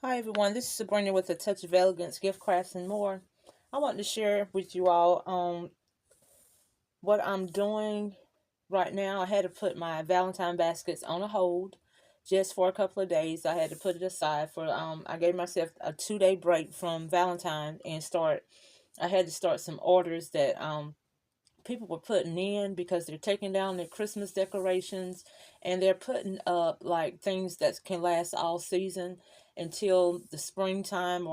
Hi everyone, this is Sabrina with A Touch of Elegance, Gift Crafts, and more. I want to share with you all what I'm doing right now. I had to put my Valentine baskets on a hold just for a couple of days. I had to put it aside for I gave myself a 2-day break from Valentine and I had to start some orders that people were putting in because they're taking down their Christmas decorations and they're putting up like things that can last all season until the springtime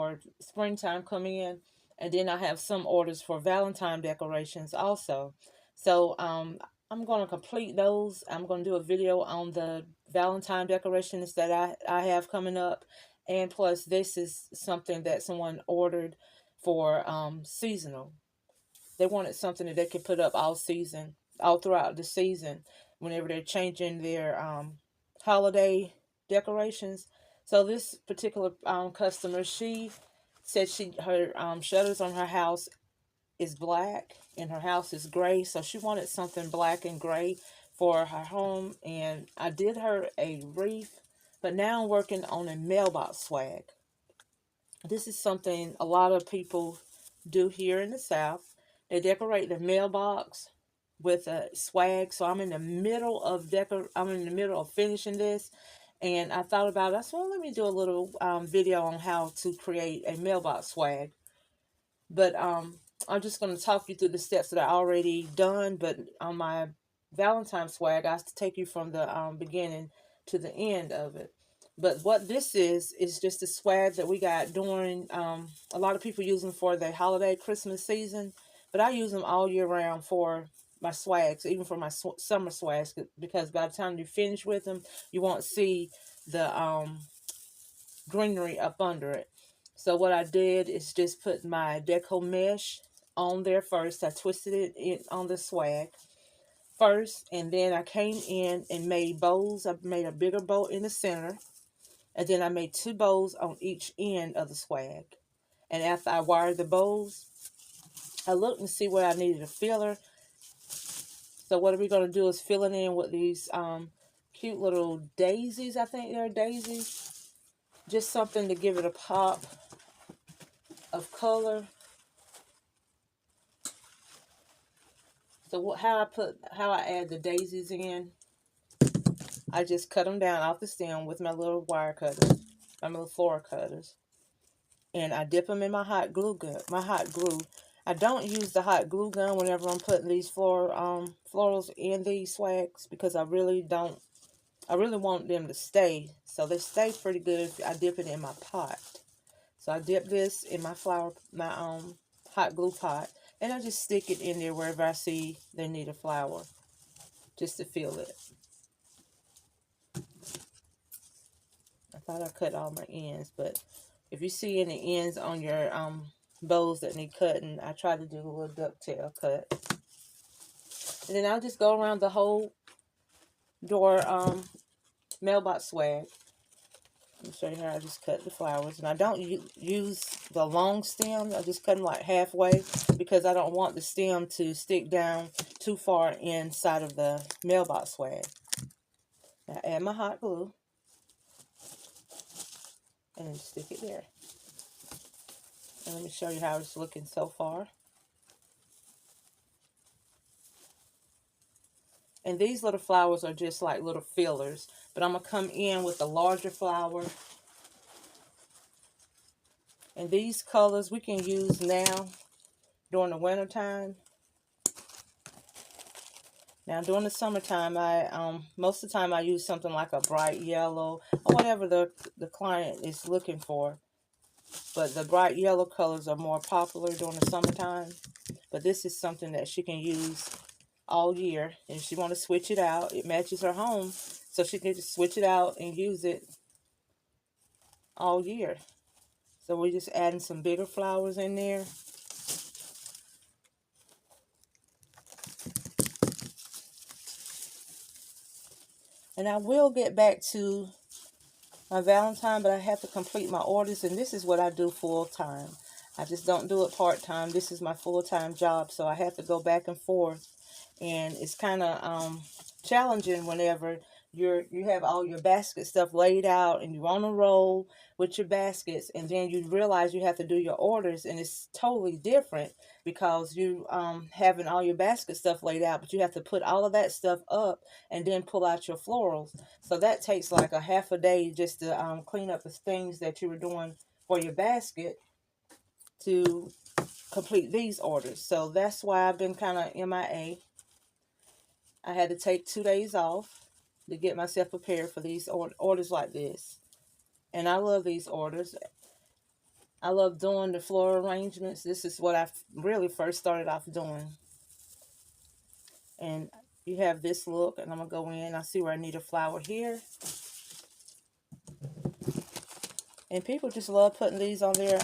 come in. And then I have some orders for Valentine decorations also. So I'm going to complete those. I'm going to do a video on the Valentine decorations that I have coming up. And plus, this is something that someone ordered for seasonal. They wanted something that they could put up all season, all throughout the season, whenever they're changing their holiday decorations. So this particular customer, she said her shutters on her house is black and her house is gray, so she wanted something black and gray for her home. And I did her a wreath, but now I'm working on a mailbox swag. This is something a lot of people do here in the South. They decorate the mailbox with a swag. So I'm in the middle of finishing this, and I thought about it. I said, well, let me do a little video on how to create a mailbox swag. But I'm just going to talk you through the steps that I already done. But on my Valentine swag, I have to take you from the beginning to the end of it. But what this is just a swag that we got during, a lot of people use them for the holiday Christmas season, but I use them all year round for my swags, even for my summer swags, because by the time you finish with them, you won't see the greenery up under it. So what I did is just put my deco mesh on there first. I twisted it on the swag first, and then I came in and made bows. I made a bigger bow in the center, and then I made 2 bows on each end of the swag. And after I wired the bows, I looked and see where I needed a filler. So what we're going to do is fill it in with these cute little daisies. I think they're daisies. Just something to give it a pop of color. So how I add the daisies in, I just cut them down off the stem with my little wire cutters, my little floor cutters. And I dip them in my hot glue gun. I don't use the hot glue gun whenever I'm putting these florals in these swags, because I really want them to stay. So they stay pretty good if I dip it in my pot. So I dip this in my hot glue pot, and I just stick it in there wherever I see they need a flower, just to feel it. I thought I cut all my ends, but if you see any ends on your bows that need cutting, I try to do a little ducktail cut. And then I'll just go around the whole door mailbox swag. Let me show you how I just cut the flowers. And I don't use the long stem. I just cut them like halfway, because I don't want the stem to stick down too far inside of the mailbox swag. Now add my hot glue and then stick it there. And let me show you how it's looking so far. And these little flowers are just like little fillers, but I'm going to come in with a larger flower. And these colors we can use now during the winter time. Now during the summertime, most of the time I use something like a bright yellow or whatever the client is looking for. But the bright yellow colors are more popular during the summertime. But this is something that she can use all year. And if she want to switch it out, it matches her home, so she can just switch it out and use it all year. So we're just adding some bigger flowers in there. And I will get back to my Valentine, but I have to complete my orders, and this is what I do full time. I just don't do it part time. This is my full-time job, so I have to go back and forth, and it's kind of challenging whenever you have all your basket stuff laid out and you're on a roll with your baskets, and then you realize you have to do your orders, and it's totally different because you having all your basket stuff laid out, but you have to put all of that stuff up and then pull out your florals. So that takes like a half a day just to clean up the things that you were doing for your basket to complete these orders. So that's why I've been kind of MIA. I had to take 2 days off to get myself prepared for these orders like this. And I love these orders. I love doing the floral arrangements. This is what I really first started off doing. And you have this look, and I'm going to go in. I see where I need a flower here. And people just love putting these on their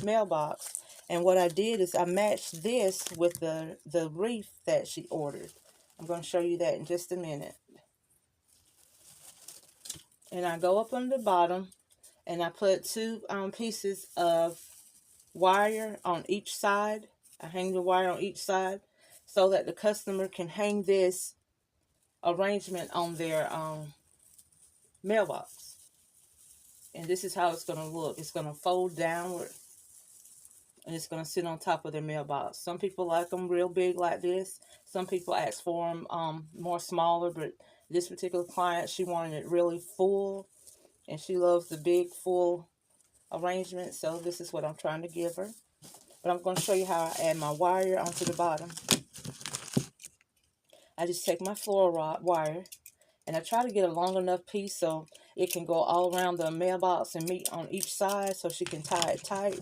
mailbox. And what I did is I matched this with the wreath that she ordered. I'm going to show you that in just a minute. And I go up on the bottom, and I put two pieces of wire on each side. I hang the wire on each side so that the customer can hang this arrangement on their mailbox. And this is how it's going to look. It's going to fold downward, and it's going to sit on top of their mailbox. Some people like them real big like this. Some people ask for them more smaller, but this particular client, she wanted it really full, and she loves the big full arrangement. So this is what I'm trying to give her. But I'm going to show you how I add my wire onto the bottom. I just take my floral wire, and I try to get a long enough piece so it can go all around the mailbox and meet on each side so she can tie it tight.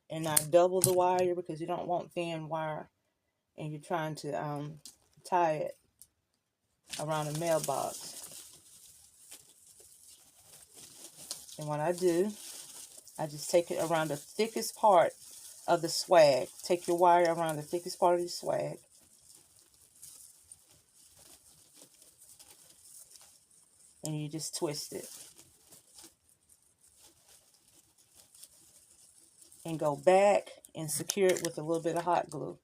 And I double the wire because you don't want thin wire, and you're trying to tie it around the mailbox. And what I do, I just take it around the thickest part of the swag. Take your wire around the thickest part of the swag. And you just twist it. And go back and secure it with a little bit of hot glue.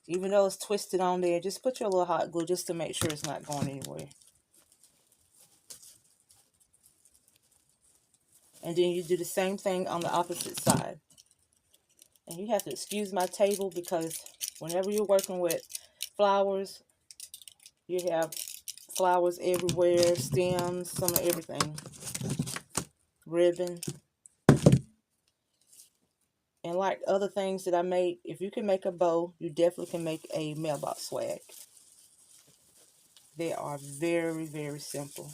Even though it's twisted on there, just put your little hot glue just to make sure it's not going anywhere. And then you do the same thing on the opposite side. And you have to excuse my table because whenever you're working with flowers, you have flowers everywhere, stems, some of everything, ribbon. And like other things that I make, if you can make a bow, you definitely can make a mailbox swag. They are very, very simple.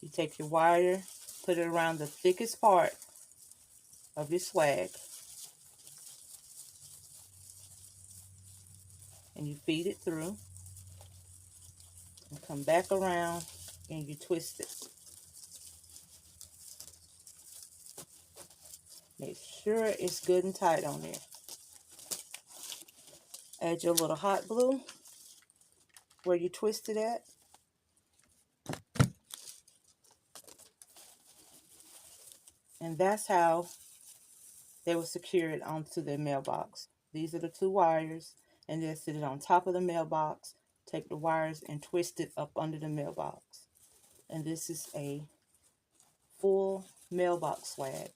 You take your wire, put it around the thickest part of your swag, and you feed it through, and come back around, and you twist it. Make sure it's good and tight on there. Add your little hot glue where you twist it at. And that's how they will secure it onto their mailbox. These are the two wires, and they'll sit it on top of the mailbox. Take the wires and twist it up under the mailbox. And this is a full mailbox swag.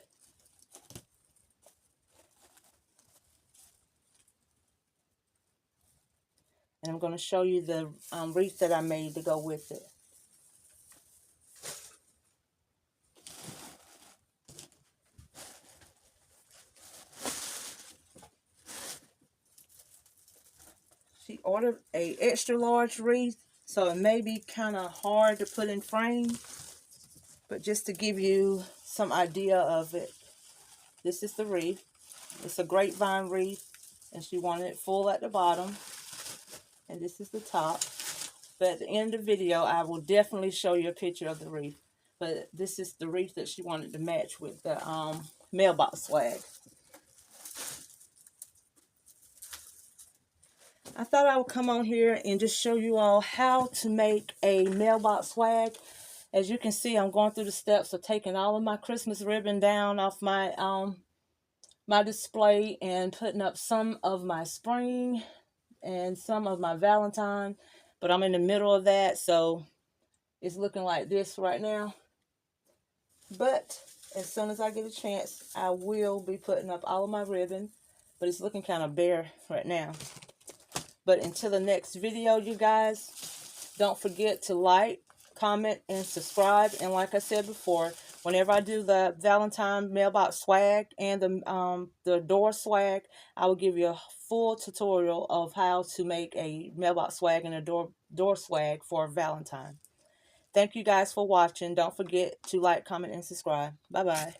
And I'm going to show you the wreath that I made to go with it. She ordered a extra large wreath, so it may be kind of hard to put in frame, but just to give you some idea of it, this is the wreath. It's a grapevine wreath, and she wanted it full at the bottom, and this is the top. But at the end of the video, I will definitely show you a picture of the wreath. But this is the wreath that she wanted to match with the mailbox swag. I thought I would come on here and just show you all how to make a mailbox swag. As you can see, I'm going through the steps of taking all of my Christmas ribbon down off my my display and putting up some of my spring and some of my Valentine. But I'm in the middle of that, so it's looking like this right now. But as soon as I get a chance, I will be putting up all of my ribbon. But it's looking kind of bare right now. But until the next video, you guys, don't forget to like, comment, and subscribe. And like I said before, whenever I do the Valentine mailbox swag and the door swag, I will give you a full tutorial of how to make a mailbox swag and a door swag for Valentine. Thank you guys for watching. Don't forget to like, comment, and subscribe. Bye-bye.